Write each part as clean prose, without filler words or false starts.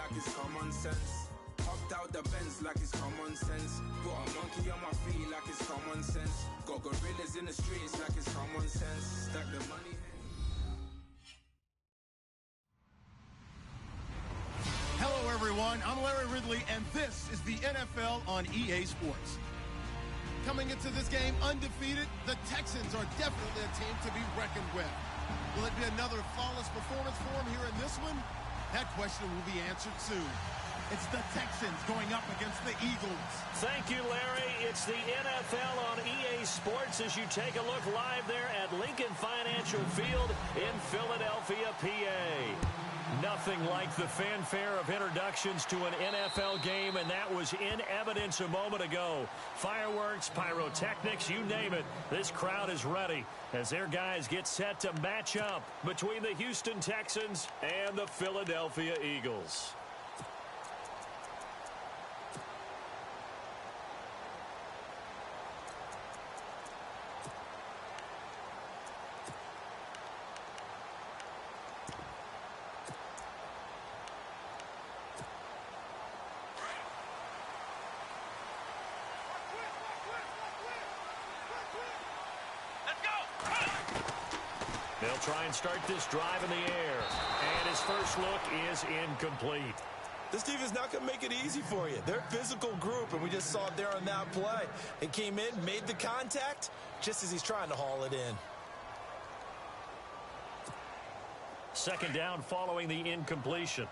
like it's common sense. Hopped out the Benz like it's common sense. Got a monkey on my feet like it's common sense. Got gorillas in the streets like it's common sense. Stack the money. Hello, everyone. I'm Larry Ridley, and this is the NFL on EA Sports. Coming into this game undefeated, the Texans are definitely a team to be reckoned with. Will it be another flawless performance for them here in this one? That question will be answered soon. It's the Texans going up against the Eagles. Thank you, Larry. It's the NFL on EA Sports as you take a look live there at Lincoln Financial Field in Philadelphia, PA. Nothing like the fanfare of introductions to an NFL game, and that was in evidence a moment ago. Fireworks, pyrotechnics, you name it. This crowd is ready as their guys get set to match up between the Houston Texans and the Philadelphia Eagles. They'll try and start this drive in the air. And his first look is incomplete. This defense not going to make it easy for you. They're a physical group, and we just saw it there on that play. It came in, made the contact, just as he's trying to haul it in. Second down following the incompletion.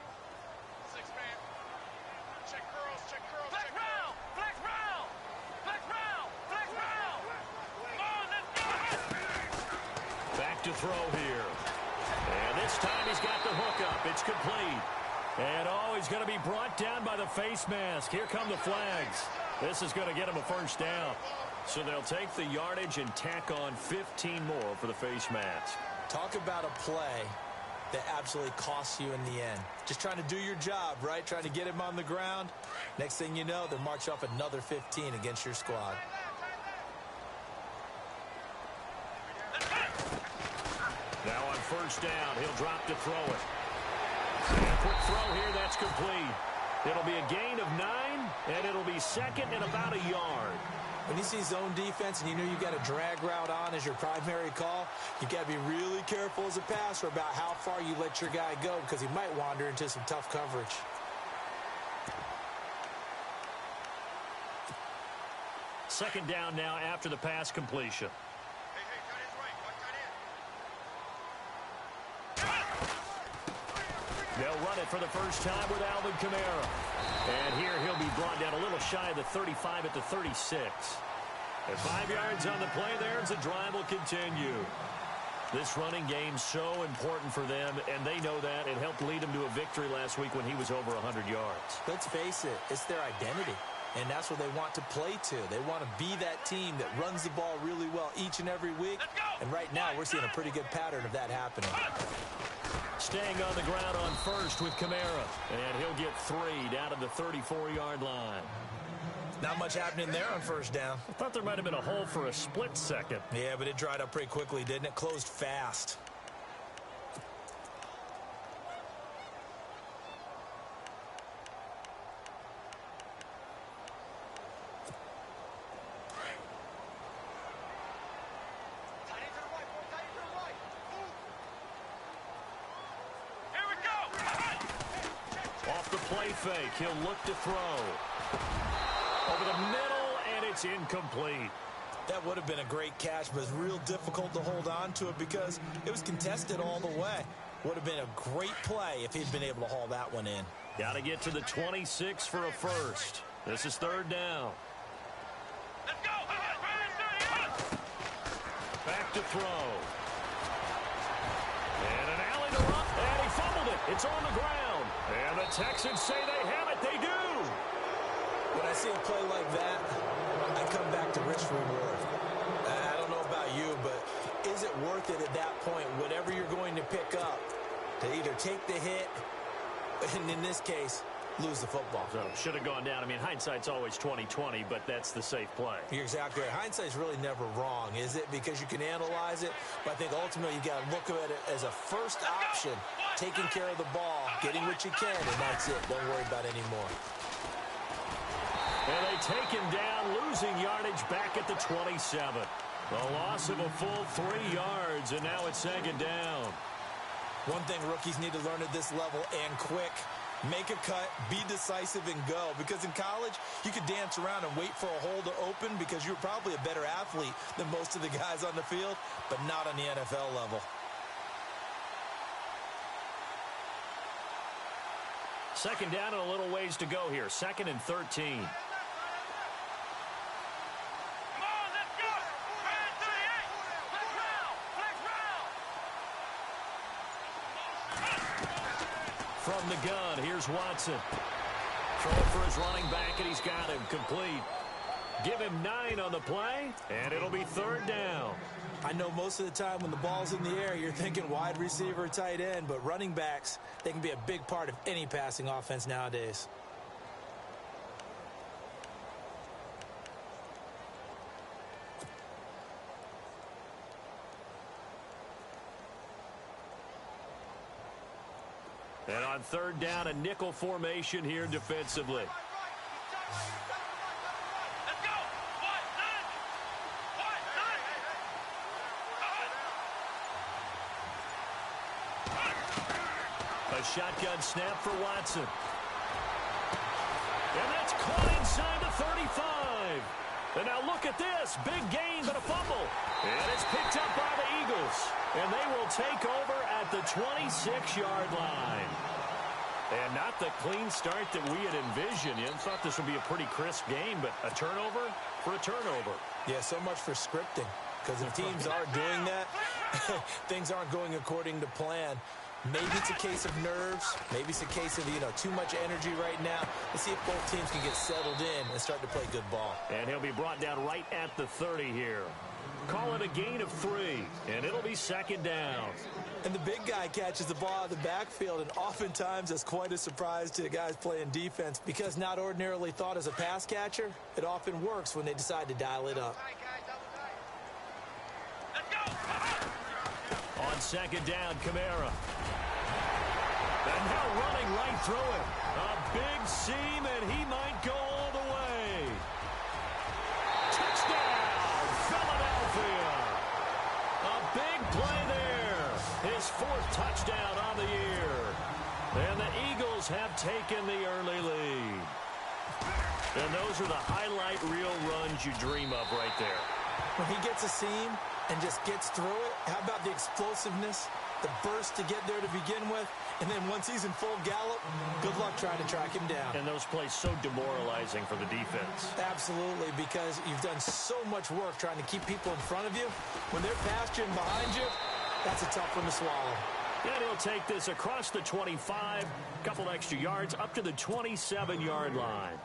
To throw here. And this time he's got the hook up. It's complete. And he's going to be brought down by the face mask. Here come the flags. This is going to get him a first down. So they'll take the yardage and tack on 15 more for the face mask. Talk about a play that absolutely costs you in the end. Just trying to do your job, right? Trying to get him on the ground. Next thing you know, they'll march up another 15 against your squad. Now on first down, he'll drop to throw it. And quick throw here, that's complete. It'll be a gain of 9, and it'll be second and about a yard. When you see zone defense and you know you've got a drag route on as your primary call, you got to be really careful as a passer about how far you let your guy go because he might wander into some tough coverage. Second down now after the pass completion. They'll run it for the first time with Alvin Kamara. And here he'll be brought down a little shy of the 35 at the 36. And 5 yards on the play there as the drive will continue. This running game so important for them, and they know that. It helped lead them to a victory last week when he was over 100 yards. Let's face it, it's their identity. And that's what they want to play to. They want to be that team that runs the ball really well each and every week. And right now, we're seeing a pretty good pattern of that happening. Staying on the ground on first with Kamara. And he'll get 3 down at the 34-yard line. Not much happening there on first down. I thought there might have been a hole for a split second. Yeah, but it dried up pretty quickly, didn't it? Closed fast. Fake. He'll look to throw. Over the middle, and it's incomplete. That would have been a great catch, but it's real difficult to hold on to it because it was contested all the way. Would have been a great play if he'd been able to haul that one in. Got to get to the 26 for a first. This is third down. Let's go. Back to throw. And an alley to run, and he fumbled it. It's on the ground. And the Texans say they have it. They do. When I see a play like that, I come back to risk reward. I don't know about you, but is it worth it at that point, whatever you're going to pick up, to either take the hit, and in this case, lose the football. So should have gone down. I mean, hindsight's always 20/20, but that's the safe play. You're exactly right. Hindsight's really never wrong, is it? Because you can analyze it, but I think ultimately you got to look at it as a first option, taking care of the ball, getting what you can, and that's it. Don't worry about it anymore. And they take him down, losing yardage back at the 27. A loss of a full 3 yards, and now it's second down. One thing rookies need to learn at this level, and quick, make a cut, be decisive, and go. Because in college, you could dance around and wait for a hole to open because you're probably a better athlete than most of the guys on the field, but not on the NFL level. Second down and a little ways to go here. 2nd and 13. From the gun, here's Watson. Throw for his running back, and he's got him complete. Give him 9 on the play, and it'll be 3rd down. I know most of the time when the ball's in the air, you're thinking wide receiver, tight end, but running backs, they can be a big part of any passing offense nowadays. And on 3rd down, a nickel formation here defensively. A shotgun snap for Watson. And that's caught inside the 35. And now look at this. Big gain, but a fumble. And it's picked up by the Eagles. And they will take over at the 26-yard line. And not the clean start that we had envisioned. You thought this would be a pretty crisp game, but a turnover for a turnover. Yeah, so much for scripting. Because if teams aren't doing that, things aren't going according to plan. Maybe it's a case of nerves. Maybe it's a case of, too much energy right now. Let's see if both teams can get settled in and start to play good ball. And he'll be brought down right at the 30 here. Call it a gain of 3, and it'll be 2nd down. And the big guy catches the ball out of the backfield, and oftentimes that's quite a surprise to the guys playing defense because not ordinarily thought as a pass catcher, it often works when they decide to dial it up. On 2nd down, Kamara. And now running right through it. A big seam, and he might go all the way. Touchdown, Philadelphia. A big play there. His 4th touchdown on the year. And the Eagles have taken the early lead. And those are the highlight reel runs you dream of right there. When he gets a seam and just gets through it, how about the explosiveness, the burst to get there to begin with, and then once he's in full gallop, good luck trying to track him down. And those plays so demoralizing for the defense. Absolutely, because you've done so much work trying to keep people in front of you. When they're past you and behind you, that's a tough one to swallow. And he'll take this across the 25, couple extra yards up to the 27-yard line.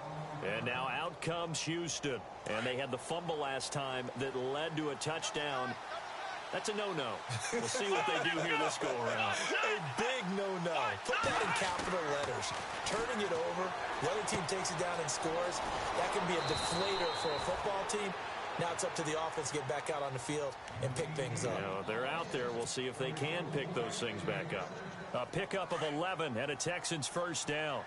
And now out comes Houston. And they had the fumble last time that led to a touchdown. That's a no-no. We'll see what they do here this go-around. A big no-no. Put that in capital letters. Turning it over, the other team takes it down and scores. That can be a deflator for a football team. Now it's up to the offense to get back out on the field and pick things up. They're out there. We'll see if they can pick those things back up. A pickup of 11 and a Texans 1st down.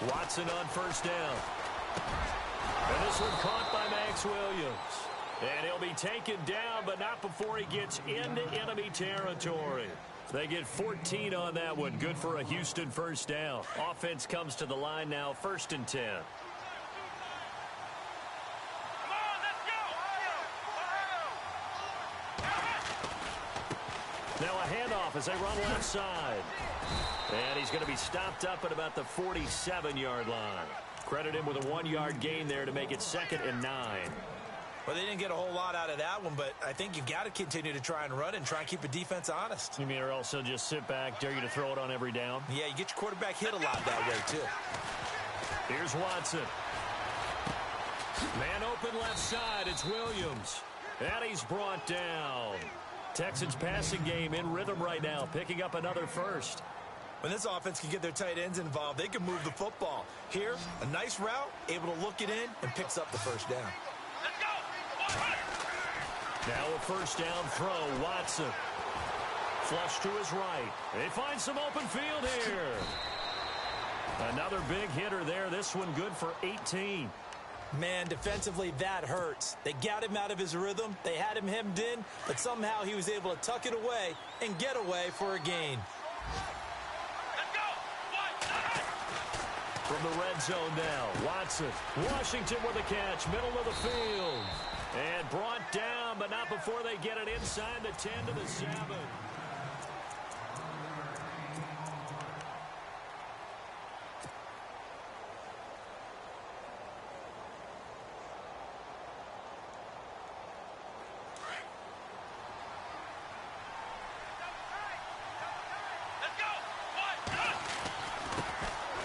Watson on 1st down. And this one caught by Max Williams. And he'll be taken down, but not before he gets into enemy territory. They get 14 on that one. Good for a Houston 1st down. Offense comes to the line now, 1st and 10. Now a handoff as they run left side. And he's going to be stopped up at about the 47-yard line. Credit him with a 1-yard gain there to make it 2nd and 9. Well, they didn't get a whole lot out of that one, but I think you've got to continue to try and run and try and keep the defense honest. You mean or also just sit back, dare you to throw it on every down? Yeah, you get your quarterback hit a lot that way, too. Here's Watson. Man open left side, it's Williams. And he's brought down. Texans passing game in rhythm right now, picking up another first. When this offense can get their tight ends involved, they can move the football. Here, a nice route, able to look it in, and picks up the first down. Let's go! Now a first down throw, Watson. Flush to his right. They find some open field here. Another big hitter there. This one good for 18. Man, defensively, that hurts. They got him out of his rhythm. They had him hemmed in, but somehow he was able to tuck it away and get away for a gain. From the red zone now, Watson. Washington with a catch, middle of the field. And brought down, but not before they get it inside the 10 to the 7.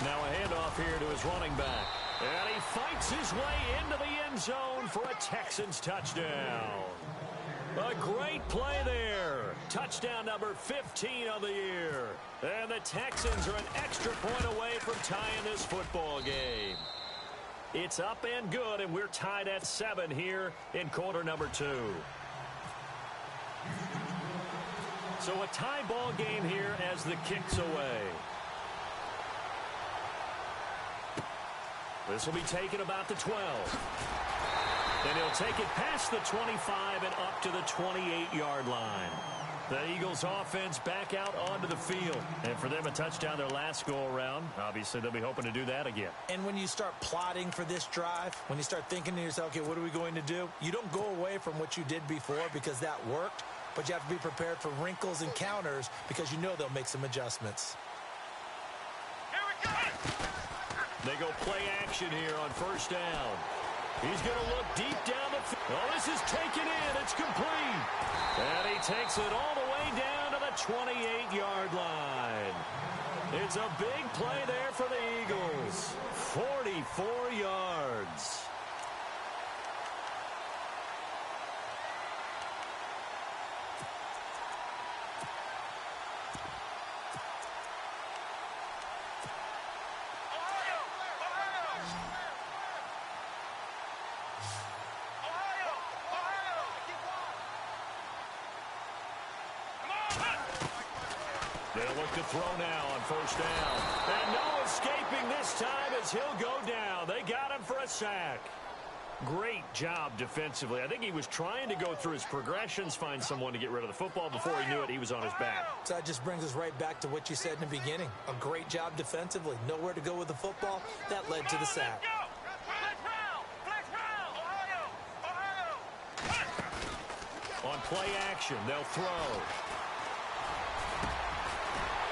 Now a handoff here to his running back. And he fights his way into the end zone for a Texans touchdown. A great play there. Touchdown number 15 of the year. And the Texans are an extra point away from tying this football game. It's up and good, and we're tied at 7 here in quarter number 2. So a tie ball game here as the kick's away. This will be taken about the 12. And he'll take it past the 25 and up to the 28-yard line. The Eagles offense back out onto the field. And for them, a touchdown their last go-around. Obviously, they'll be hoping to do that again. And when you start plotting for this drive, when you start thinking to yourself, okay, what are we going to do? You don't go away from what you did before because that worked, but you have to be prepared for wrinkles and counters because you know they'll make some adjustments. Here we go! They go play action here on first down. He's going to look deep down the field. Oh, this is taken in. It's complete. And he takes it all the way down to the 28-yard line. It's a big play there for the Eagles. 44 yards. They'll look to throw now on first down. And no escaping this time as he'll go down. They got him for a sack. Great job defensively. I think he was trying to go through his progressions, find someone to get rid of the football. Before he knew it, he was on his back. So that just brings us right back to what you said in the beginning. A great job defensively. Nowhere to go with the football. That led to the sack. On play action, they'll throw.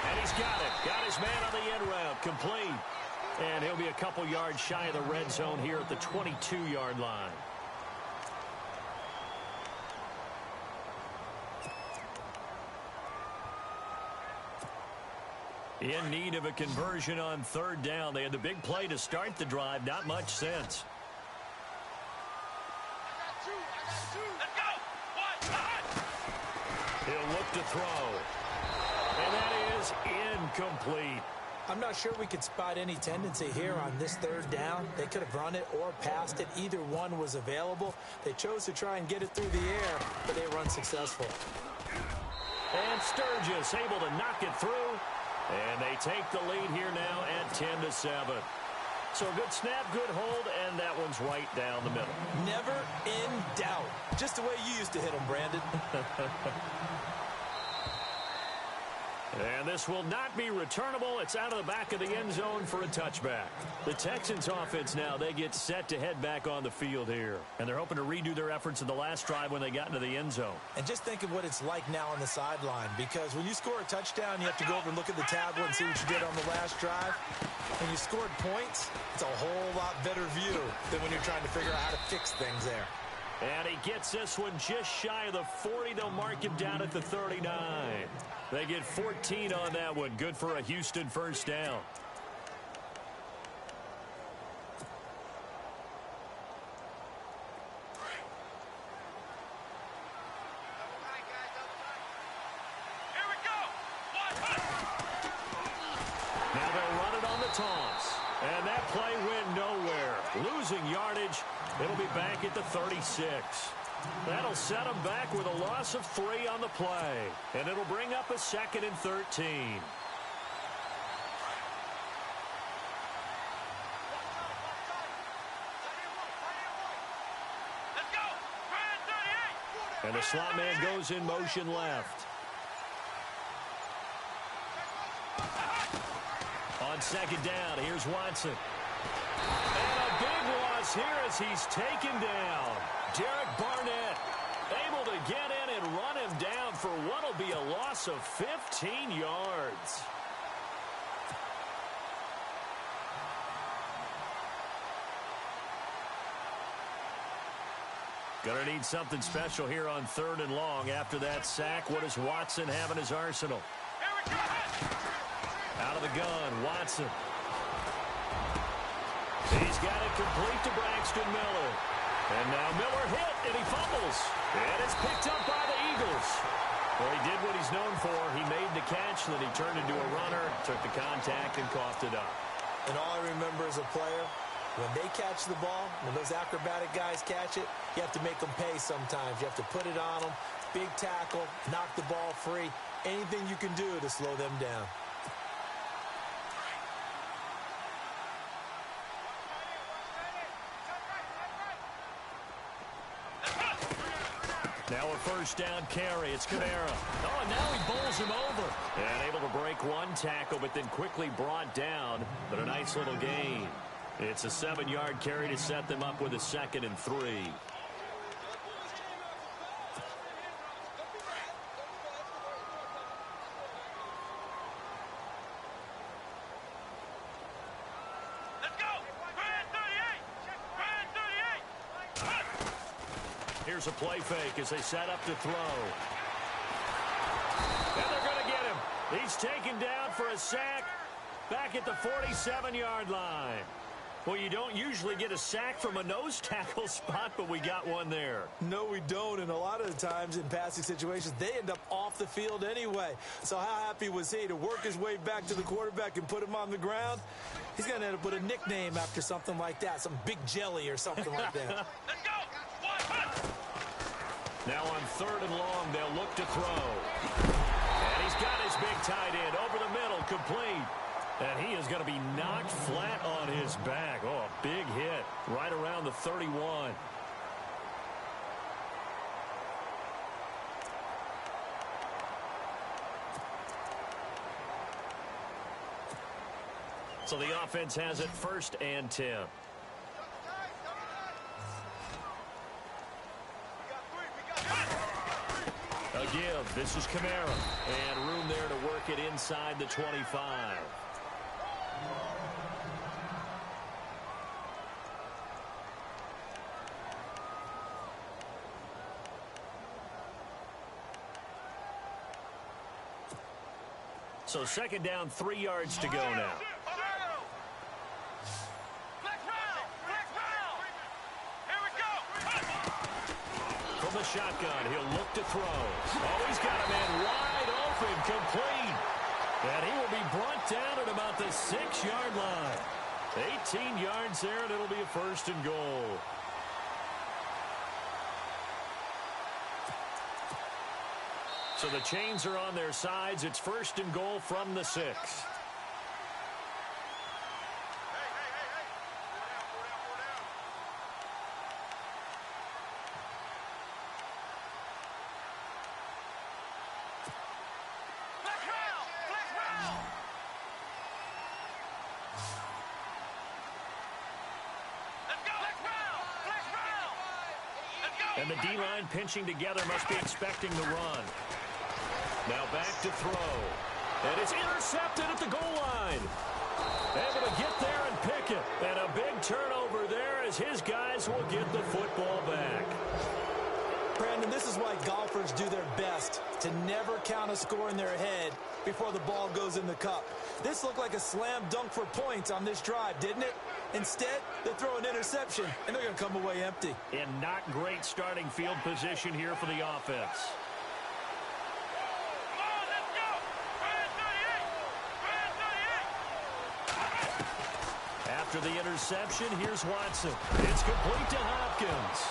And he's got it. Got his man on the end route. Complete. And he'll be a couple yards shy of the red zone here at the 22-yard line. In need of a conversion on third down. They had the big play to start the drive. Not much sense. He'll look to throw. And that is incomplete. I'm not sure we could spot any tendency here on this third down. They could have run it or passed it. Either one was available. They chose to try and get it through the air, but they were unsuccessful. And Sturgis able to knock it through. And they take the lead here now at 10-7. So good snap, good hold, and that one's right down the middle. Never in doubt. Just the way you used to hit them, Brandon. And this will not be returnable. It's out of the back of the end zone for a touchback. The Texans offense now, they get set to head back on the field here. And they're hoping to redo their efforts in the last drive when they got into the end zone. And just think of what it's like now on the sideline, because when you score a touchdown, you have to go over and look at the tablet and see what you did on the last drive. When you scored points, it's a whole lot better view than when you're trying to figure out how to fix things there. And he gets this one just shy of the 40. They'll mark him down at the 39. They get 14 on that one. Good for a Houston first down. Now they'll run it on the toss. And that play went nowhere. Losing yardage. It'll be back at the 36. That'll set them back with a loss of 3 on the play. And it'll bring up a 2nd and 13. Let's go. 38. And the slot man goes in motion left. On 2nd down, here's Watson. And a big loss here as he's taken down. Derek Barnett able to get in and run him down for what will be a loss of 15 yards. Gonna need something special here on 3rd and long. After that sack, what does Watson have in his arsenal? Here we go. Out of the gun, Watson. He's got it complete to Braxton Miller. And now Miller hit, and he fumbles. And it's picked up by the Eagles. Well, he did what he's known for. He made the catch, then he turned into a runner, took the contact, and coughed it up. And all I remember as a player, when they catch the ball, when those acrobatic guys catch it, you have to make them pay sometimes. You have to put it on them, big tackle, knock the ball free, anything you can do to slow them down. Now a first down carry. It's Kamara. Oh, and now he bowls him over. And able to break one tackle, but then quickly brought down. But a nice little gain. It's a 7-yard carry to set them up with a 2nd and 3. Let's go. 38. Here's a play fake as they set up to throw. And they're going to get him. He's taken down for a sack back at the 47-yard line. Well, you don't usually get a sack from a nose tackle spot, but we got one there. No, we don't, and a lot of the times in passing situations, they end up off the field anyway. So how happy was he to work his way back to the quarterback and put him on the ground? He's going to end up with a nickname after something like that, some Big Jelly or something like that. Let's go. Now on 3rd and long, they'll look to throw. And he's got his big tight end over the middle, complete. And he is going to be knocked flat on his back. Oh, a big hit right around the 31. So the offense has it 1st and 10. A give. This is Kamara. And room there to work it inside the 25. So 2nd down, 3 yards to go now. From the shotgun, he'll look to throw. Oh, he's got a man wide open, complete. And he will be brought down at about the 6-yard line. 18 yards there, and it'll be a 1st and goal. So the chains are on their sides. It's 1st and goal from the 6. And the D-line pinching together must be expecting the run. Now back to throw. And it's intercepted at the goal line. Able to get there and pick it. And a big turnover there as his guys will get the football back. Brandon, this is why golfers do their best to never count a score in their head before the ball goes in the cup. This looked like a slam dunk for points on this drive, didn't it? Instead, they throw an interception, and they're going to come away empty. And not great starting field position here for the offense. Come on, let's go. Try 38. After the interception, here's Watson. It's complete to Hopkins.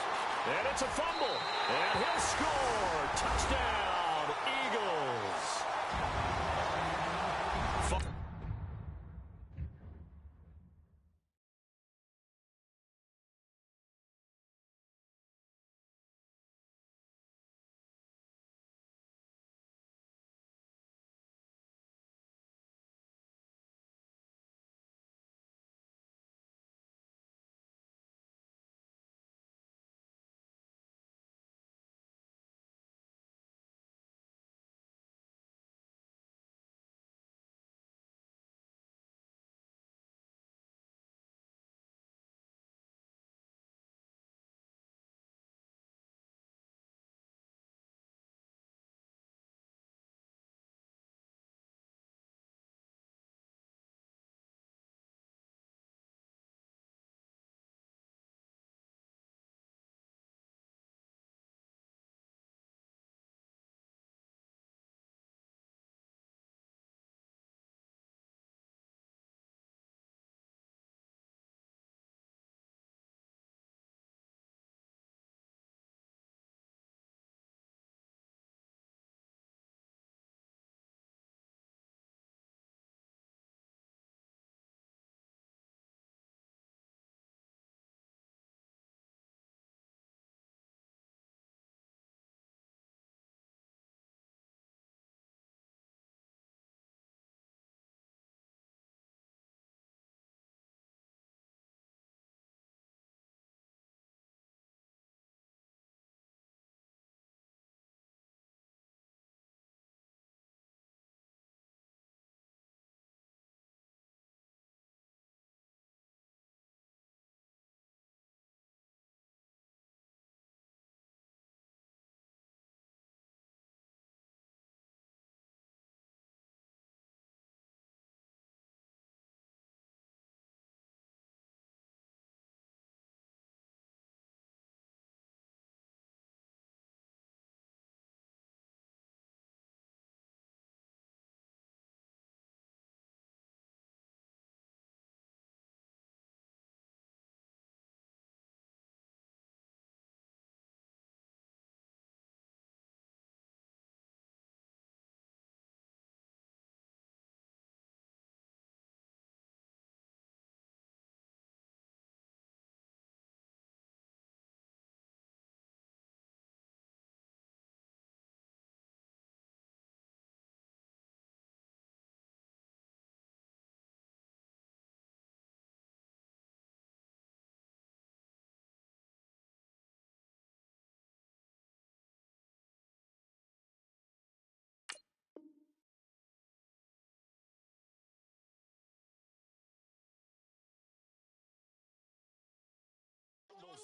And it's a fumble. And he'll score. Touchdown, Eagles.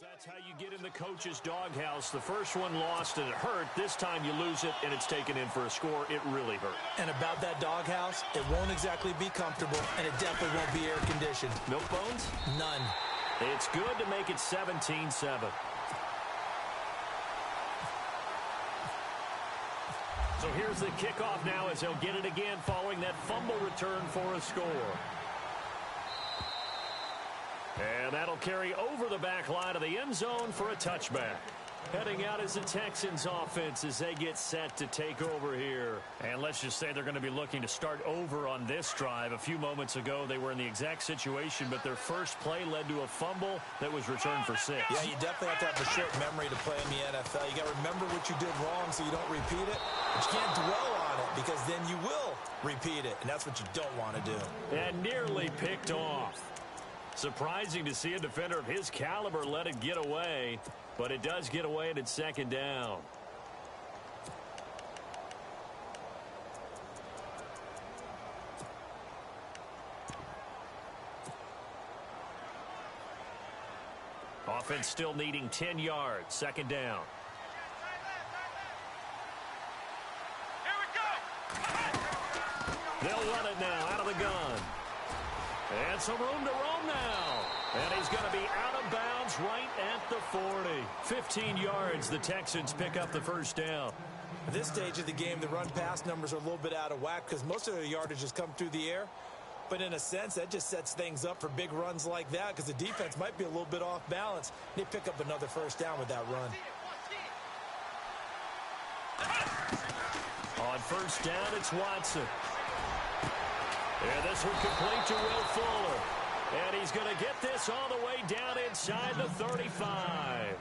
That's how you get in the coach's doghouse. The first one lost and it hurt. This time you lose it and it's taken in for a score. It really hurt. And about that doghouse, it won't exactly be comfortable, and it definitely won't be air-conditioned. Milk bones? None. It's good to make it 17-7. So here's the kickoff now as they'll get it again following that fumble return for a score. And that'll carry over the back line of the end zone for a touchback. Heading out is the Texans offense as they get set to take over here. And let's just say they're going to be looking to start over on this drive. A few moments ago, they were in the exact situation, but their first play led to a fumble that was returned for 6. Yeah, you definitely have to have a short memory to play in the NFL. You got to remember what you did wrong so you don't repeat it. But you can't dwell on it because then you will repeat it, and that's what you don't want to do. And nearly picked off. Surprising to see a defender of his caliber let it get away, but it does get away and it's second down. Offense still needing 10 yards, second down. They'll run it now out of the gun. And some room to roam now. And he's going to be out of bounds right at the 40. 15 yards, the Texans pick up the first down. At this stage of the game, the run-pass numbers are a little bit out of whack because most of their yardage has come through the air. But in a sense, that just sets things up for big runs like that because the defense might be a little bit off balance. They pick up another first down with that run. On first down, it's Watson. And this one complete to Will Fuller. And he's going to get this all the way down inside the 35.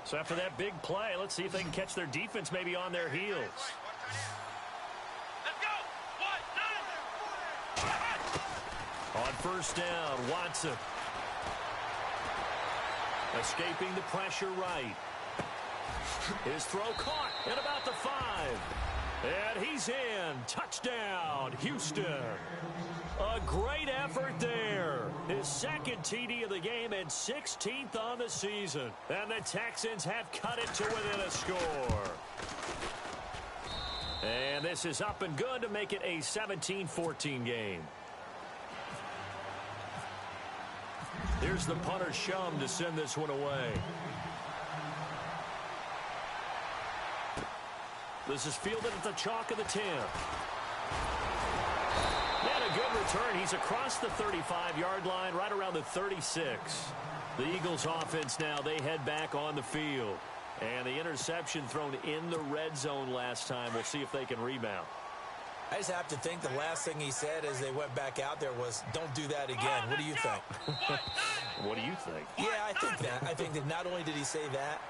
So after that big play, let's see if they can catch their defense maybe on their heels. Let's go. On first down, Watson. Escaping the pressure right. His throw caught at about the 5. And he's in. Touchdown, Houston. A great effort there. His second TD of the game and 16th on the season. And the Texans have cut it to within a score. And this is up and good to make it a 17-14 game. Here's the punter Shum to send this one away. This is fielded at the chalk of the 10. And a good return. He's across the 35-yard line, right around the 36. The Eagles offense now, they head back on the field. And the interception thrown in the red zone last time. We'll see if they can rebound. I just have to think the last thing he said as they went back out there was, don't do that again. What do you think? What do you think? Yeah, I think that. I think that not only did he say that,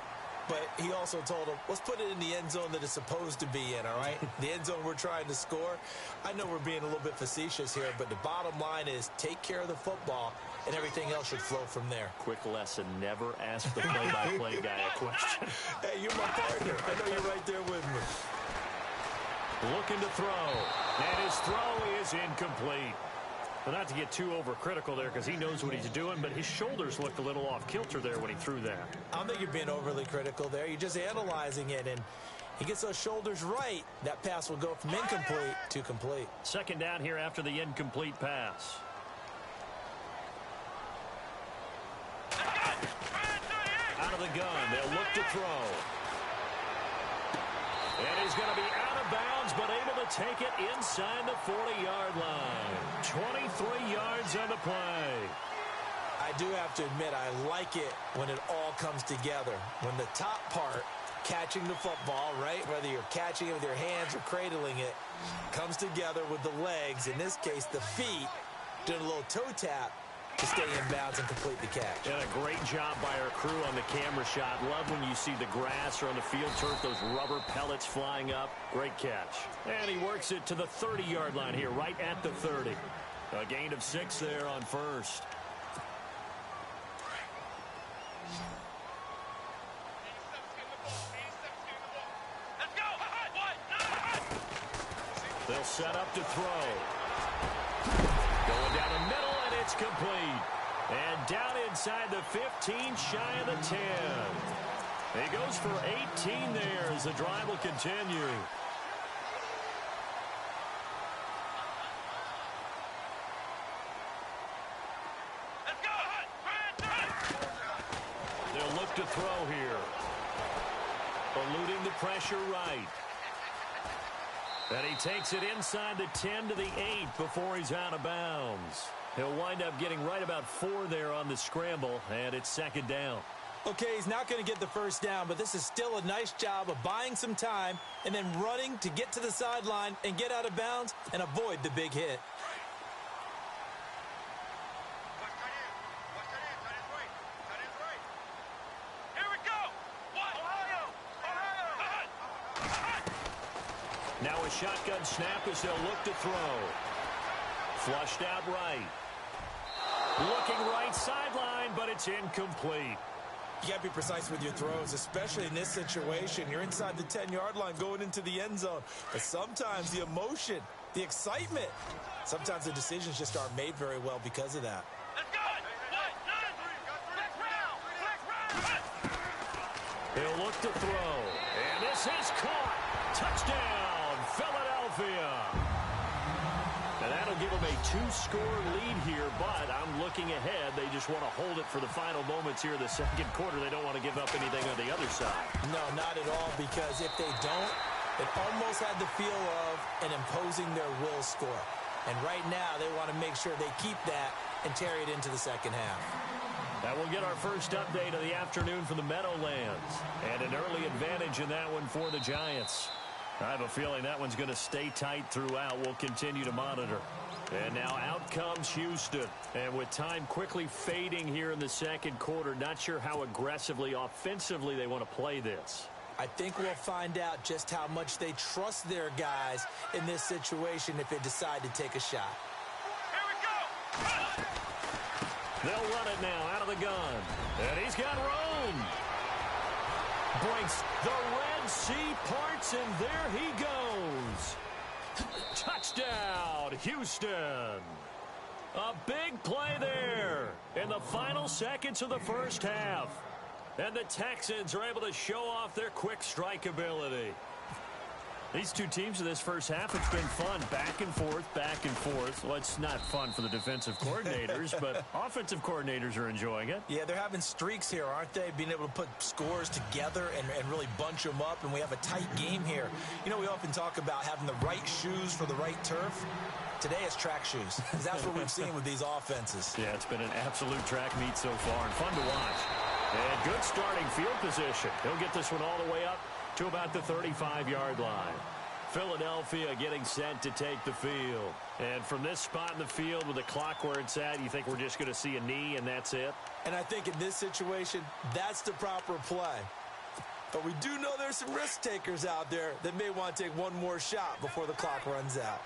but he also told him, let's put it in the end zone that it's supposed to be in, all right? The end zone we're trying to score. I know we're being a little bit facetious here, but the bottom line is take care of the football, and everything else should flow from there. Quick lesson, never ask the play-by-play guy a question. Hey, you're my partner. I know you're right there with me. Looking to throw, and his throw is incomplete. Well, not to get too overcritical there because he knows what he's doing, but his shoulders looked a little off kilter there when he threw that. I don't think you're being overly critical there. You're just analyzing it, and he gets those shoulders right. That pass will go from incomplete to complete. Second down here after the incomplete pass. Out of the gun, they'll look to throw. And he's going to be out of bounds, but able to take it inside the 40-yard line. 23 yards on the play. I do have to admit, I like it when it all comes together. When the top part, catching the football, right, whether you're catching it with your hands or cradling it, comes together with the legs, in this case the feet, doing a little toe tap to stay in bounds and complete the catch. And a great job by our crew on the camera shot. Love when you see the grass or on the field turf, those rubber pellets flying up. Great catch. And he works it to the 30-yard line here, right at the 30. A gain of 6 there on first. They'll set up to throw. Going down the middle, and it's complete. And down inside the 15, shy of the 10. He goes for 18 there as the drive will continue. They'll look to throw here. Eluding the pressure right. And he takes it inside the 10 to the 8 before he's out of bounds. He'll wind up getting right about 4 there on the scramble, and it's second down. Okay, he's not going to get the first down, but this is still a nice job of buying some time and then running to get to the sideline and get out of bounds and avoid the big hit. Now a shotgun snap as they'll look to throw. Flushed out right. Looking right sideline, but it's incomplete. You got to be precise with your throws, especially in this situation. You're inside the 10-yard line going into the end zone. But sometimes the emotion, the excitement, sometimes the decisions just aren't made very well because of that. He'll look to throw. And this is caught. Touchdown, Philadelphia. And that'll give them a 2-score lead here, but I'm looking ahead. They just want to hold it for the final moments here in the second quarter. They don't want to give up anything on the other side. No, not at all, because if they don't, it almost had the feel of an imposing their will score. And right now, they want to make sure they keep that and carry it into the second half. That will get our first update of the afternoon from the Meadowlands. And an early advantage in that one for the Giants. I have a feeling that one's going to stay tight throughout. We'll continue to monitor. And now out comes Houston. And with time quickly fading here in the second quarter, not sure how aggressively, offensively they want to play this. I think we'll find out just how much they trust their guys in this situation if they decide to take a shot. Here we go! They'll run it now out of the gun. And he's got room. Breaks the Red Sea parts, and there he goes. Touchdown, Houston. A big play there in the final seconds of the first half. And the Texans are able to show off their quick strike ability. These two teams in this first half, it's been fun. Back and forth, back and forth. Well, it's not fun for the defensive coordinators, but offensive coordinators are enjoying it. Yeah, they're having streaks here, aren't they? Being able to put scores together and really bunch them up, and we have a tight game here. You know, we often talk about having the right shoes for the right turf. Today it's track shoes. That's what we've seen with these offenses. Yeah, it's been an absolute track meet so far, and fun to watch. And good starting field position. He'll get this one all the way up to about the 35-yard line. Philadelphia getting set to take the field. And from this spot in the field with the clock where it's at, you think we're just going to see a knee and that's it? And I think in this situation, that's the proper play. But we do know there's some risk takers out there that may want to take one more shot before the clock runs out.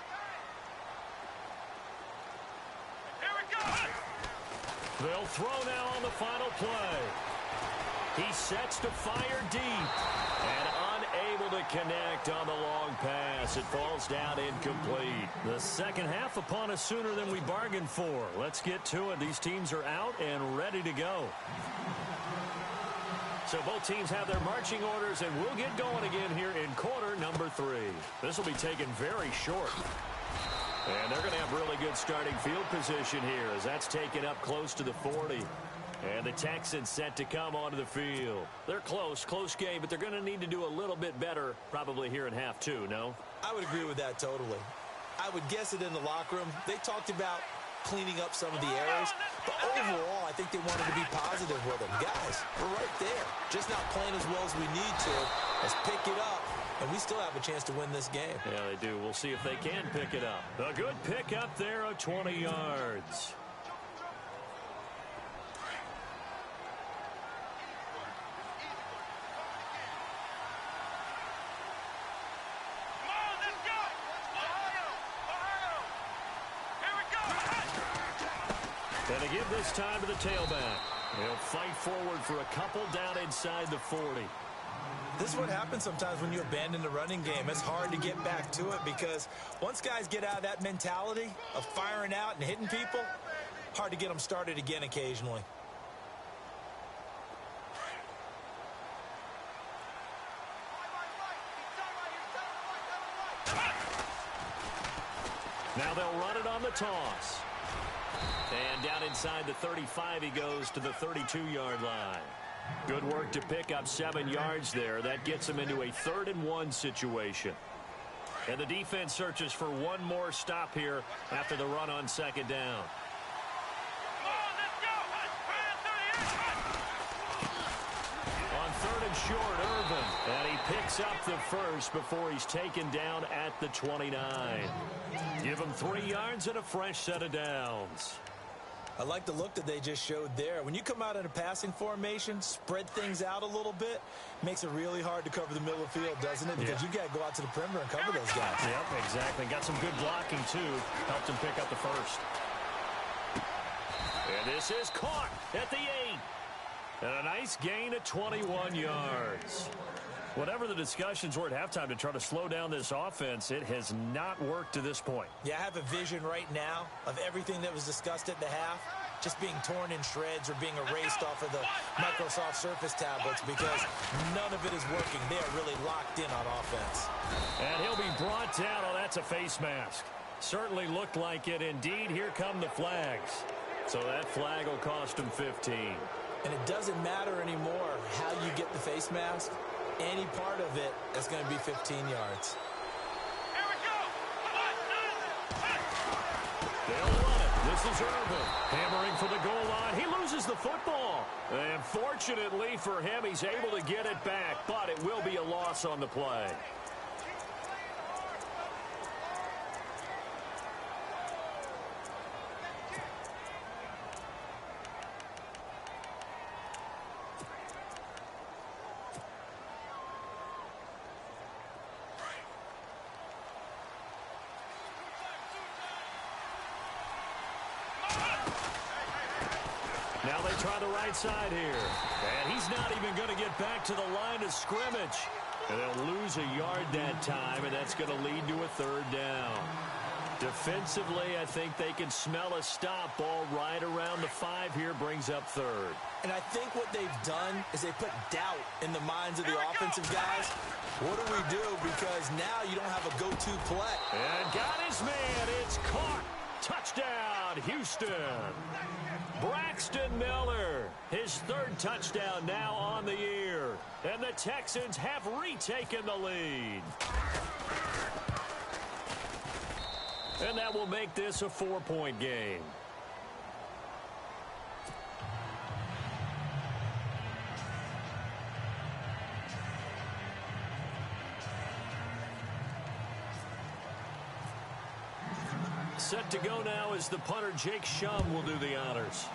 Here we go! They'll throw now on the final play. He sets to fire deep and unable to connect on the long pass. It falls down incomplete. The second half upon us sooner than we bargained for. Let's get to it. These teams are out and ready to go. So both teams have their marching orders, and we'll get going again here in quarter number 3. This will be taken very short. And they're going to have really good starting field position here as that's taken up close to the 40. And the Texans set to come onto the field. They're close game, but they're going to need to do a little bit better probably here in half 2, no? I would agree with that totally. I would guess it in the locker room. They talked about cleaning up some of the errors, but overall, I think they wanted to be positive with them. Guys, we're right there. Just not playing as well as we need to. Let's pick it up, and we still have a chance to win this game. Yeah, they do. We'll see if they can pick it up. A good pick up there of 20 yards. And to give this time to the tailback. He'll fight forward for a couple down inside the 40. This is what happens sometimes when you abandon the running game. It's hard to get back to it because once guys get out of that mentality of firing out and hitting people, hard to get them started again occasionally. Now they'll run it on the toss. And down inside the 35, he goes to the 32-yard line. Good work to pick up 7 yards there. That gets him into a 3rd and 1 situation. And the defense searches for one more stop here after the run on 2nd down. On 3rd and short, Irvin. And he picks up the first before he's taken down at the 29. Give him 3 yards and a fresh set of downs. I like the look that they just showed there. When you come out in a passing formation, spread things out a little bit, makes it really hard to cover the middle of the field, doesn't it? Because you got to go out to the perimeter and cover those guys. Yep, exactly. Got some good blocking, too. Helped him pick up the first. And this is caught at the 8. And a nice gain of 21 yards. Whatever the discussions were at halftime to try to slow down this offense, it has not worked to this point. Yeah, I have a vision right now of everything that was discussed at the half. just being torn in shreds or being erased off of the Microsoft Surface tablets because none of it is working. They are really locked in on offense. And he'll be brought down. Oh, that's a face mask. Certainly looked like it. Indeed, here come the flags. So that flag will cost him 15. And it doesn't matter anymore how you get the face mask. Any part of it is going to be 15 yards. Here we go. They'll run it. This is Irvin hammering for the goal line. He loses the football. And fortunately for him, he's able to get it back, but it will be a loss on the play. Now they try the right side here. And he's not even going to get back to the line of scrimmage. And they'll lose a yard that time, and that's going to lead to a third down. Defensively, I think they can smell a stop. Ball right around the 5 here, brings up third. And I think what they've done is they put doubt in the minds of the offensive guys. What do we do? Because now you don't have a go-to play. And got his man. It's caught. Touchdown, Houston. Braxton Miller, his third touchdown now on the year. And the Texans have retaken the lead. And that will make this a 4-point game. Set to go now is the punter, Jake Shum, will do the honors.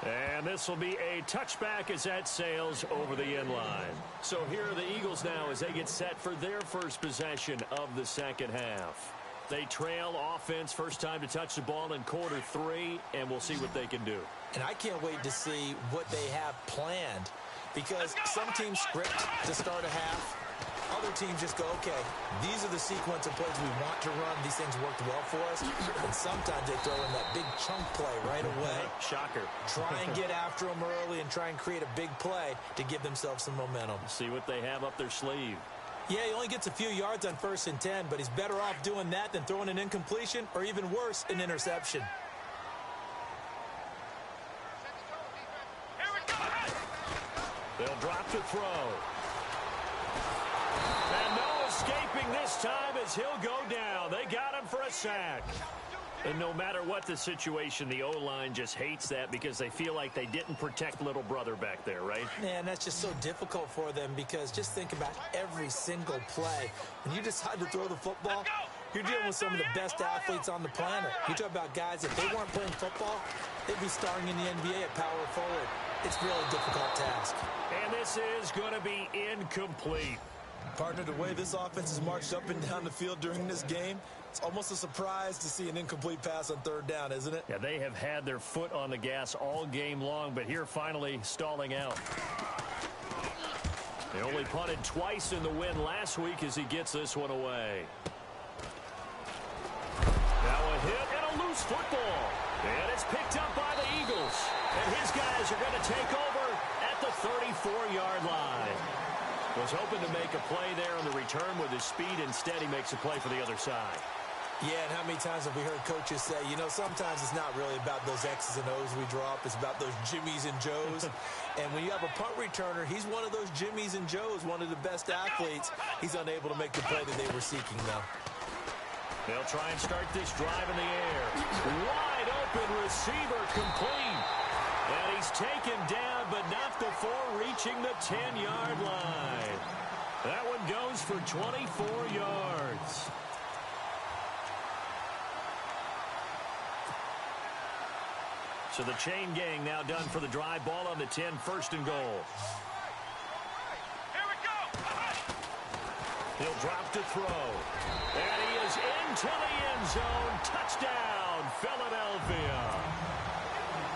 And this will be a touchback as that sails over the end line. So here are the Eagles now as they get set for their first possession of the second half. They trail offense, first time to touch the ball in quarter 3, and we'll see what they can do. And I can't wait to see what they have planned, because some teams script to start a half. Other teams just go, okay, these are the sequence of plays we want to run. These things worked well for us. And sometimes they throw in that big chunk play right away. Shocker. Try and get after them early and try and create a big play to give themselves some momentum. See what they have up their sleeve. Yeah, he only gets a few yards on 1st and 10, but he's better off doing that than throwing an incompletion or even worse, an interception. They'll drop to throw. And no escaping this time as he'll go down. They got him for a sack. And no matter what the situation, the O-line just hates that because they feel like they didn't protect little brother back there, right? Man, that's just so difficult for them because just think about every single play. When you decide to throw the football, you're dealing with some of the best athletes on the planet. You talk about guys, if they weren't playing football, they'd be starring in the NBA at power forward. It's really a difficult task. And this is going to be incomplete. Partner, the way this offense has marched up and down the field during this game, it's almost a surprise to see an incomplete pass on 3rd down, isn't it? Yeah, they have had their foot on the gas all game long, but here finally stalling out. They only punted twice in the win last week as he gets this one away. Now a hit and a loose football. And it's picked up by the Eagles. And his guys are going to take over at the 34-yard line. Was hoping to make a play there on the return with his speed. Instead, he makes a play for the other side. Yeah, and how many times have we heard coaches say, you know, sometimes it's not really about those X's and O's we drop. It's about those Jimmies and Joes. And when you have a punt returner, he's one of those Jimmies and Joes, one of the best athletes. He's unable to make the play that they were seeking, though. They'll try and start this drive in the air. Wide open receiver complete. And he's taken down, but not before reaching the 10-yard line. That one goes for 24 yards. So the chain gang now done for the drive. Ball on the 10, 1st and goal. Here we go. He'll drop to throw. And he is into the end zone. Touchdown, Philadelphia.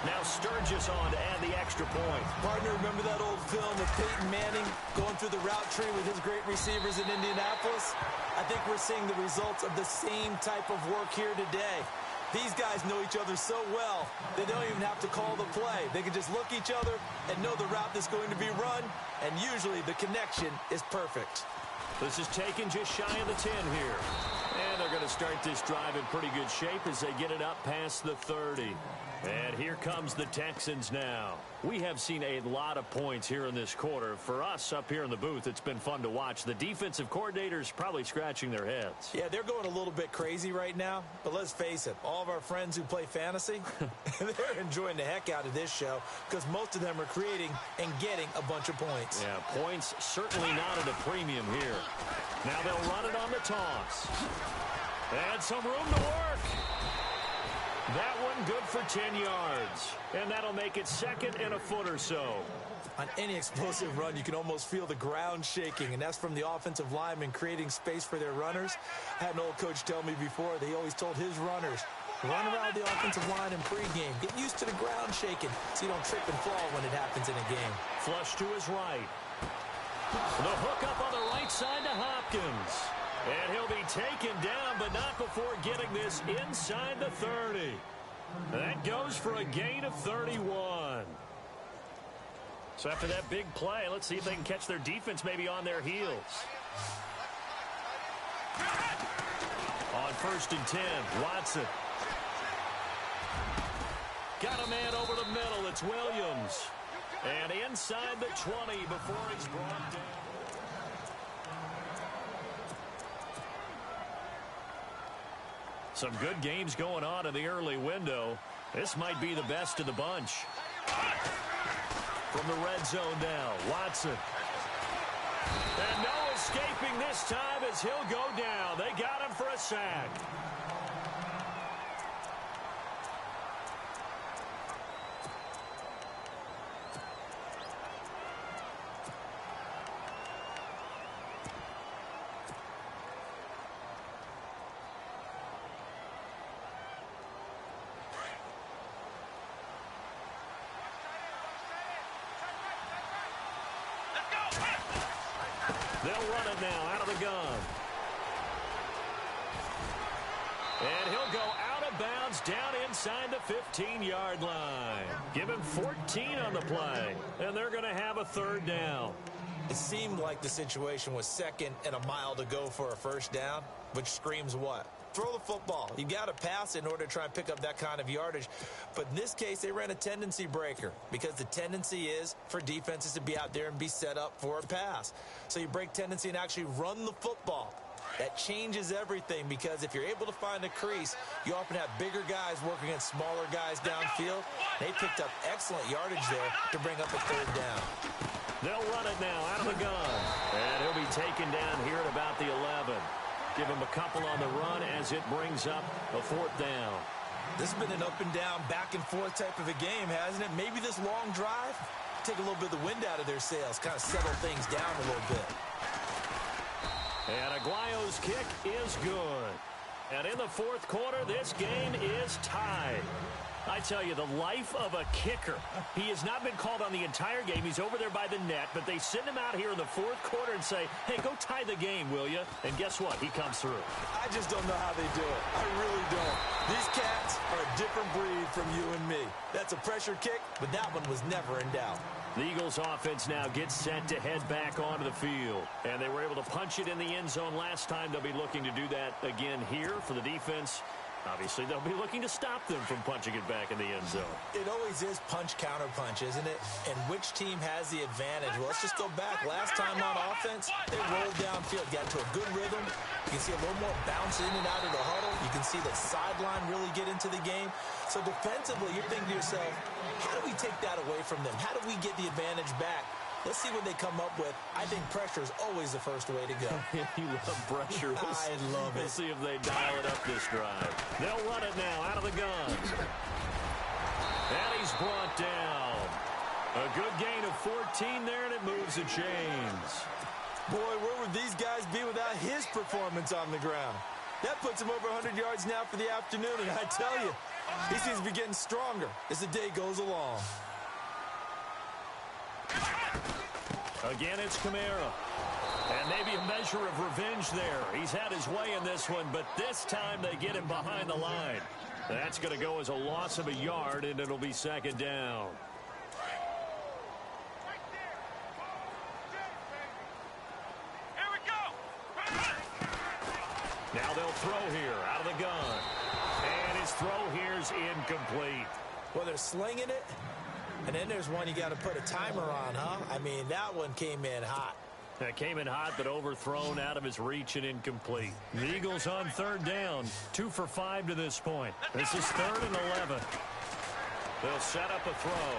Now Sturgis on to add the extra point. Partner, remember that old film of Peyton Manning going through the route tree with his great receivers in Indianapolis, I think we're seeing the results of the same type of work here today. These guys know each other so well, they don't even have to call the play. They can just look each other and know the route that's going to be run, and usually the connection is perfect. This is taken just shy of the 10 here. And they're going to start this drive in pretty good shape as they get it up past the 30. And here comes the Texans now. We have seen a lot of points here in this quarter. For us up here in the booth, it's been fun to watch. The defensive coordinators probably scratching their heads. Yeah, they're going a little bit crazy right now. But let's face it, all of our friends who play fantasy, they're enjoying the heck out of this show because most of them are creating and getting a bunch of points. Yeah, points certainly not at a premium here. Now they'll run it on the toss. And some room to work. That one good for 10 yards. And that'll make it second and a foot or so. On any explosive run, you can almost feel the ground shaking, and that's from the offensive linemen creating space for their runners. I had an old coach tell me before, they always told his runners, run around the offensive line in pregame. Get used to the ground shaking so you don't trip and fall when it happens in a game. Flush to his right. The hook up on the right side to Hopkins. And he'll be taken down, but not before getting this inside the 30. That goes for a gain of 31. So after that big play, let's see if they can catch their defense maybe on their heels. On 1st and 10, Watson. Got a man over the middle. It's Williams. And inside the 20 before he's brought down. Some good games going on in the early window. This might be the best of the bunch. From the red zone now, Watson. And no escaping this time as he'll go down. They got him for a sack. They'll run it now out of the gun. And he'll go out of bounds down inside the 15-yard line. Give him 14 on the play. And they're going to have a 3rd down. It seemed like the situation was 2nd and a mile to go for a 1st down, which screams what? Throw the football. You got to pass in order to try and pick up that kind of yardage. But in this case, they ran a tendency breaker because the tendency is for defenses to be out there and be set up for a pass. So you break tendency and actually run the football. That changes everything because if you're able to find a crease, you often have bigger guys working against smaller guys downfield. They picked up excellent yardage there to bring up a 3rd down. They'll run it now out of the gun. And he'll be taken down here at about the 11. Give him a couple on the run as it brings up a 4th down. This has been an up and down, back and forth type of a game, hasn't it? Maybe this long drive, take a little bit of the wind out of their sails, kind of settle things down a little bit. And Aguayo's kick is good. And in the 4th quarter, this game is tied. I tell you, the life of a kicker. He has not been called on the entire game. He's over there by the net, but they send him out here in the 4th quarter and say, hey, go tie the game, will you? And guess what? He comes through. I just don't know how they do it. I really don't. These cats are a different breed from you and me. That's a pressure kick, but that one was never in doubt. The Eagles offense now gets set to head back onto the field. And they were able to punch it in the end zone last time. They'll be looking to do that again here for the defense. Obviously, they'll be looking to stop them from punching it back in the end zone. It always is punch-counter-punch, isn't it? And which team has the advantage? Well, let's just go back. Last time on offense, they rolled downfield, got to a good rhythm. You can see a little more bounce in and out of the huddle. You can see the sideline really get into the game. So defensively, you're thinking to yourself, how do we take that away from them? How do we get the advantage back? Let's see what they come up with. I think pressure is always the first way to go. You love pressure. I love it. We'll see if they dial it up this drive. They'll run it now out of the gun. And he's brought down. A good gain of 14 there, and it moves the chains. Boy, where would these guys be without his performance on the ground? That puts him over 100 yards now for the afternoon, and I tell you, he seems to be getting stronger as the day goes along. Again, it's Kamara. And maybe a measure of revenge there. He's had his way in this one, but this time they get him behind the line. That's going to go as a loss of a yard, and it'll be second down. Here we go. Now they'll throw here out of the gun. And his throw here's incomplete. Well, they're slinging it, and then there's one you got to put a timer on, huh? I mean, that one came in hot. That came in hot, but overthrown out of his reach and incomplete. The Eagles on third down, 2 for 5 to this point. This is 3rd and 11. They'll set up a throw.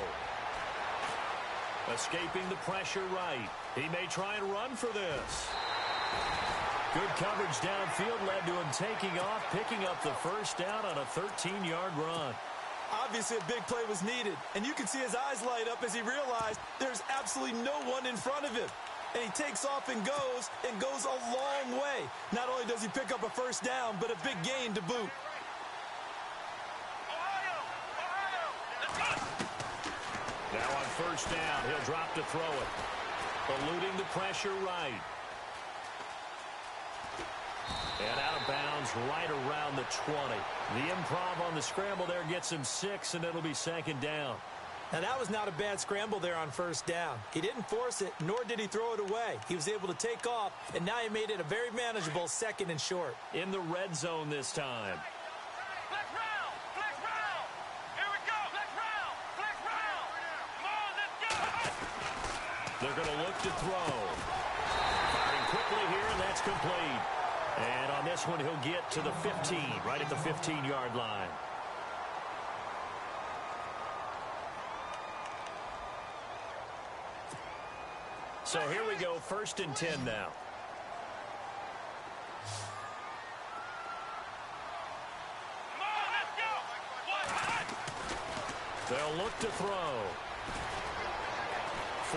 Escaping the pressure right. He may try and run for this. Good coverage downfield led to him taking off, picking up the first down on a 13-yard run. Obviously, a big play was needed, and you can see his eyes light up as he realized there's absolutely no one in front of him. And he takes off and goes a long way. Not only does he pick up a first down, but a big gain to boot. Now on first down, he'll drop to throw it. Eluding the pressure right. And out of bounds right around the 20. The improv on the scramble there gets him 6, and it'll be second down. Now, that was not a bad scramble there on first down. He didn't force it, nor did he throw it away. He was able to take off, and now he made it a very manageable 2nd and short. In the red zone this time. Flex round! Flex round! Here we go! Flex round! Flex round! Come on, let's go! They're going to look to throw. Firing quickly here, and that's complete. And on this one, he'll get to the 15, right at the 15-yard line. So here we go, 1st and 10 now. Come on, let's go! They'll look to throw.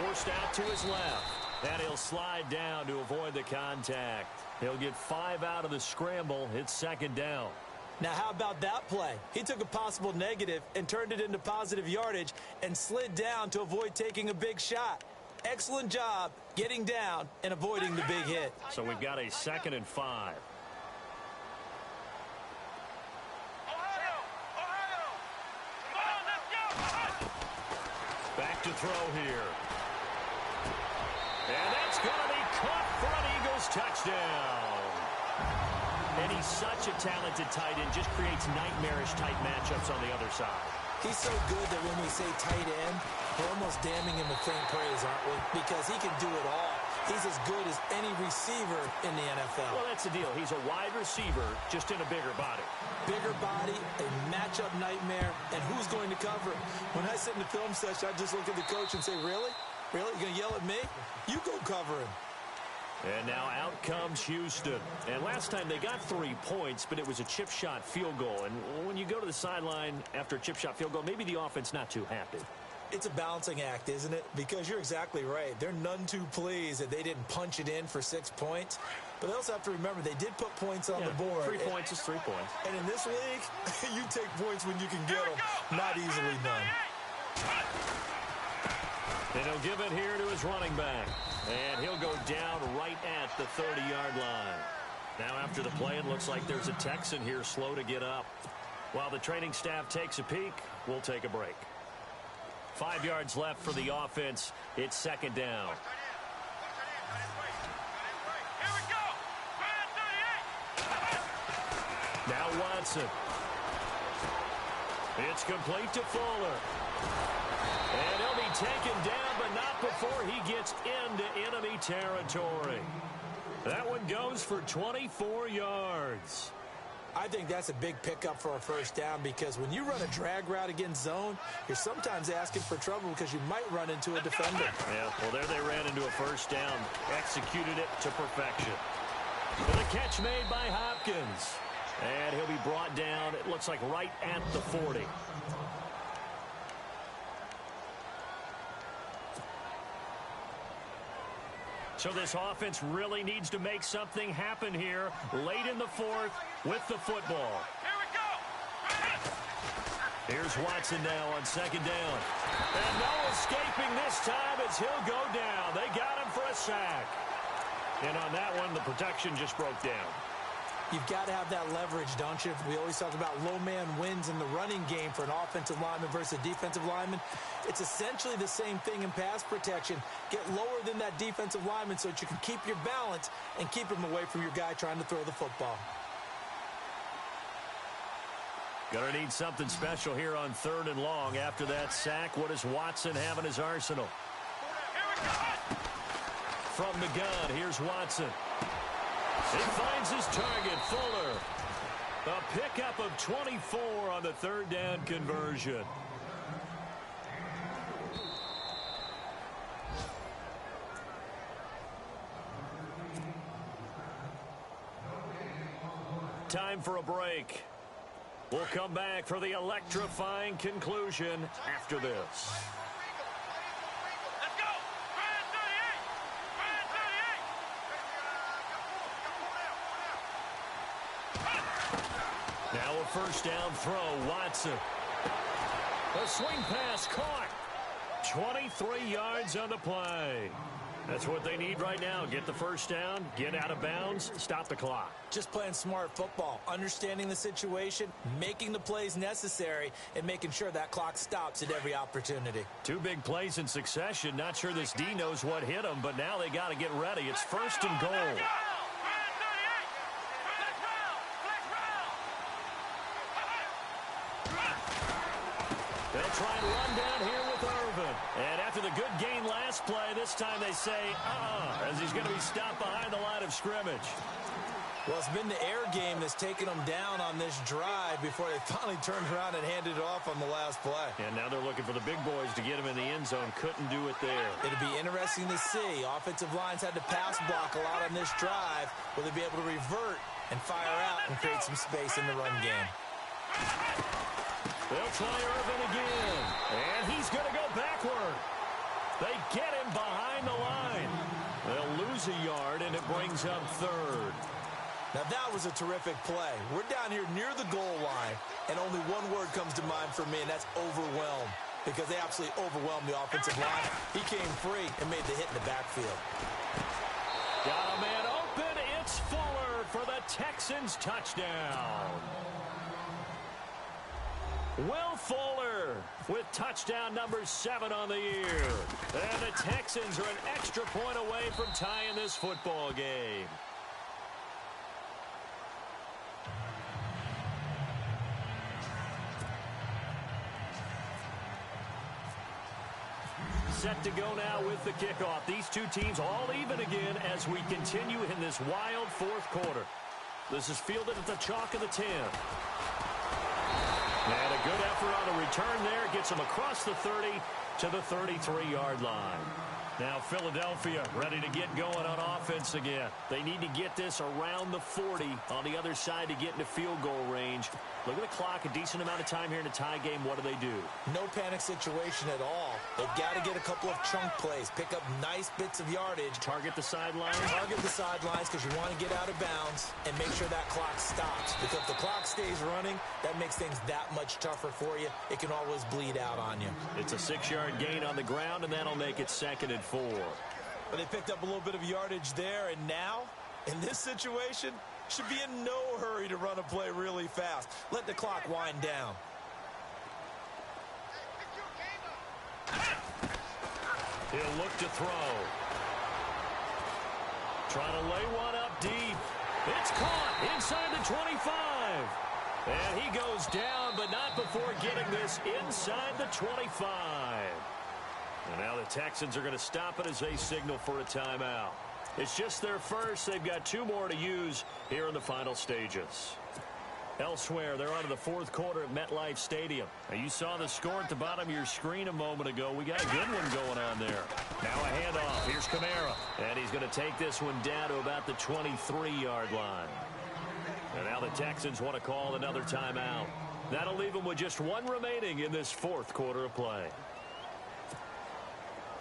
Forced out to his left. And he'll slide down to avoid the contact. He'll get 5 out of the scramble. It's second down. Now, how about that play? He took a possible negative and turned it into positive yardage and slid down to avoid taking a big shot. Excellent job getting down and avoiding the big hit. So we've got a 2nd and 5. Ohio! Come on, let's go! Back to throw here. And that's going to be caught for an Eagles touchdown. And he's such a talented tight end, just creates nightmarish-type matchups on the other side. He's so good that when we say tight end, we're almost damning him with faint praise, aren't we? Because he can do it all. He's as good as any receiver in the NFL. Well, that's the deal. He's a wide receiver, just in a bigger body. Bigger body, a matchup nightmare, and who's going to cover him? When I sit in the film session, I just look at the coach and say, really? Really? You're going to yell at me? You go cover him. And now out comes Houston. And last time they got 3 points, but it was a chip shot field goal. And when you go to the sideline after a chip shot field goal, maybe the offense not too happy. It's a balancing act, isn't it? Because you're exactly right. They're none too pleased that they didn't punch it in for 6 points. But they also have to remember they did put points on the board. 3 points is 3 points. And in this league, you take points when you can get them. Not easily done. And he'll give it here to his running back. And he'll go down right at the 30-yard line. Now after the play, it looks like there's a Texan here slow to get up. While the training staff takes a peek, we'll take a break. 5 yards left for the offense. It's second down. Here we go! Now Watson. It's complete to Fuller. And he'll be taken down, but not before he gets into enemy territory. That one goes for 24 yards. I think that's a big pickup for a first down because when you run a drag route against zone, you're sometimes asking for trouble because you might run into a defender. Yeah, well, there they ran into a first down. Executed it to perfection. With a catch made by Hopkins. And he'll be brought down, it looks like right at the 40. So this offense really needs to make something happen here late in the 4th with the football. Here we go! Here's Watson now on second down. And no escaping this time as he'll go down. They got him for a sack. And on that one, the protection just broke down. You've got to have that leverage, don't you? We always talk about low man wins in the running game for an offensive lineman versus a defensive lineman. It's essentially the same thing in pass protection. Get lower than that defensive lineman so that you can keep your balance and keep him away from your guy trying to throw the football. Gonna need something special here on 3rd and long. After that sack, what does Watson have in his arsenal? From the gun, here's Watson. He finds his target, Fuller. A pickup of 24 on the 3rd down conversion. Time for a break. We'll come back for the electrifying conclusion after this. Let's go! Ryan 38! Ryan 38! Now a first down throw, Watson. A swing pass caught. 23 yards on the play. That's what they need right now. Get the first down, get out of bounds, stop the clock. Just playing smart football, understanding the situation, making the plays necessary, and making sure that clock stops at every opportunity. 2 big plays in succession. Not sure this D knows what hit him, but now they got to get ready. It's 1st and goal. Ryan 38! Flex round! They'll try and run down here with Irvin. And after the good gain last play, this time they say, as he's going to be stopped behind the line of scrimmage. Well, it's been the air game that's taken them down on this drive before they finally turned around and handed it off on the last play. And now they're looking for the big boys to get him in the end zone. Couldn't do it there. It'll be interesting to see. Offensive lines had to pass block a lot on this drive. Will they be able to revert and fire out and create some space in the run game? They'll try Irvin again. And he's going to go backward. They get him behind the line. They'll lose a yard, and it brings up 3rd. Now, that was a terrific play. We're down here near the goal line, and only one word comes to mind for me, and that's overwhelmed, because they absolutely overwhelmed the offensive line. He came free and made the hit in the backfield. Got a man open. It's Fuller for the Texans touchdown. Will Fuller with touchdown number 7 on the year. And the Texans are an extra point away from tying this football game. Set to go now with the kickoff. These two teams all even again as we continue in this wild 4th quarter. This is fielded at the chalk of the 10. And a good effort on the return there. Gets him across the 30 to the 33-yard line. Now Philadelphia ready to get going on offense again. They need to get this around the 40 on the other side to get into field goal range. Look at the clock, a decent amount of time here in a tie game. What do they do? No panic situation at all. They've got to get a couple of chunk plays, pick up nice bits of yardage. Target the sidelines. Target the sidelines because you want to get out of bounds and make sure that clock stops. Because if the clock stays running, that makes things that much tougher for you. It can always bleed out on you. It's a 6-yard gain on the ground, and that'll make it 2nd and 4. But they picked up a little bit of yardage there, and now, in this situation, should be in no hurry to run a play really fast. Let the clock wind down. He'll look to throw. Trying to lay one up deep. It's caught inside the 25. And he goes down, but not before getting this inside the 25. And now the Texans are going to stop it as they signal for a timeout. It's just their first. They've got 2 more to use here in the final stages. Elsewhere, they're on to the 4th quarter at MetLife Stadium. Now, you saw the score at the bottom of your screen a moment ago. We got a good one going on there. Now a handoff. Here's Kamara. And he's going to take this one down to about the 23-yard line. And now the Texans want to call another timeout. That'll leave them with just 1 remaining in this 4th quarter of play.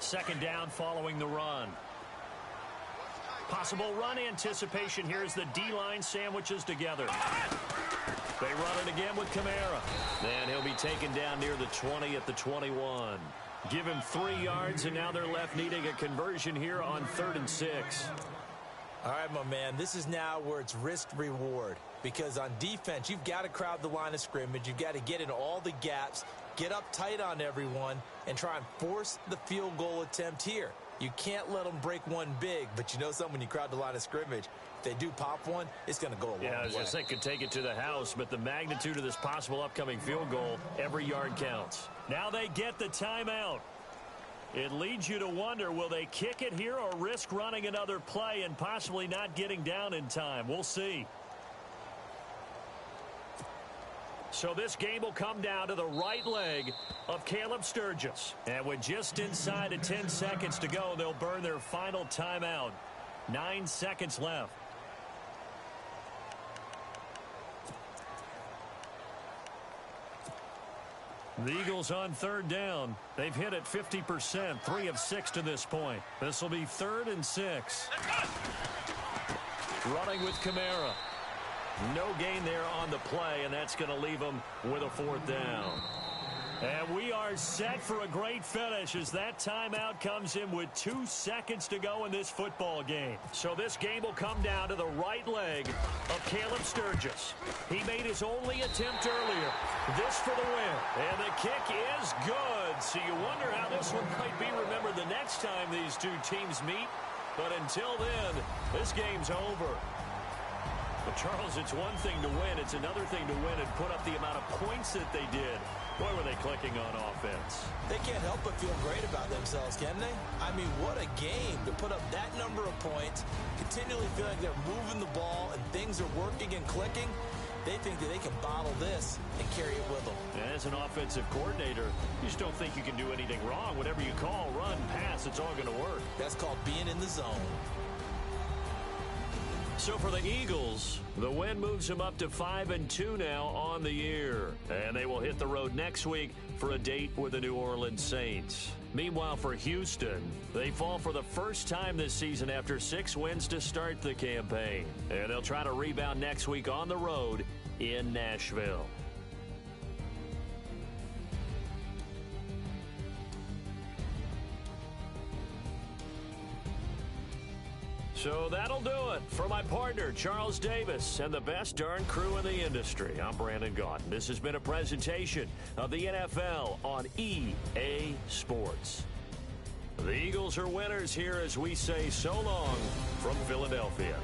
2nd down following the run. Possible run anticipation here as the D-line sandwiches together. They run it again with Kamara. And he'll be taken down near the 20 at the 21. Give him 3 yards, and now they're left needing a conversion here on 3rd and 6. All right, my man, this is now where it's risk-reward. Because on defense, you've got to crowd the line of scrimmage. You've got to get in all the gaps, get up tight on everyone, and try and force the field goal attempt here. You can't let them break one big, but you know something, when you crowd the line of scrimmage, if they do pop one, it's going to go a long way. Yeah, I was going to say, could take it to the house, but the magnitude of this possible upcoming field goal, every yard counts. Now they get the timeout. It leads you to wonder, will they kick it here or risk running another play and possibly not getting down in time? We'll see. So this game will come down to the right leg of Caleb Sturgis. And with just inside of 10 seconds to go, they'll burn their final timeout. 9 seconds left. The Eagles on 3rd down. They've hit it 50%, 3 of 6 to this point. This will be 3rd and 6. Running with Kamara. No gain there on the play, and that's going to leave them with a 4th down. And we are set for a great finish as that timeout comes in with 2 seconds to go in this football game. So this game will come down to the right leg of Caleb Sturgis. He made his only attempt earlier. This for the win. And the kick is good. So you wonder how this one might be remembered the next time these two teams meet. But until then, this game's over. But Charles, it's one thing to win. It's another thing to win and put up the amount of points that they did. Boy, were they clicking on offense. They can't help but feel great about themselves, can they? I mean, what a game to put up that number of points, continually feel like they're moving the ball and things are working and clicking. They think that they can bottle this and carry it with them. As an offensive coordinator, you just don't think you can do anything wrong. Whatever you call, run, pass, it's all going to work. That's called being in the zone. So for the Eagles, the win moves them up to 5-2 now on the year. And they will hit the road next week for a date with the New Orleans Saints. Meanwhile, for Houston, they fall for the first time this season after 6 wins to start the campaign. And they'll try to rebound next week on the road in Nashville. So that'll do it for my partner, Charles Davis, and the best darn crew in the industry. I'm Brandon Gaudin. This has been a presentation of the NFL on EA Sports. The Eagles are winners here as we say so long from Philadelphia.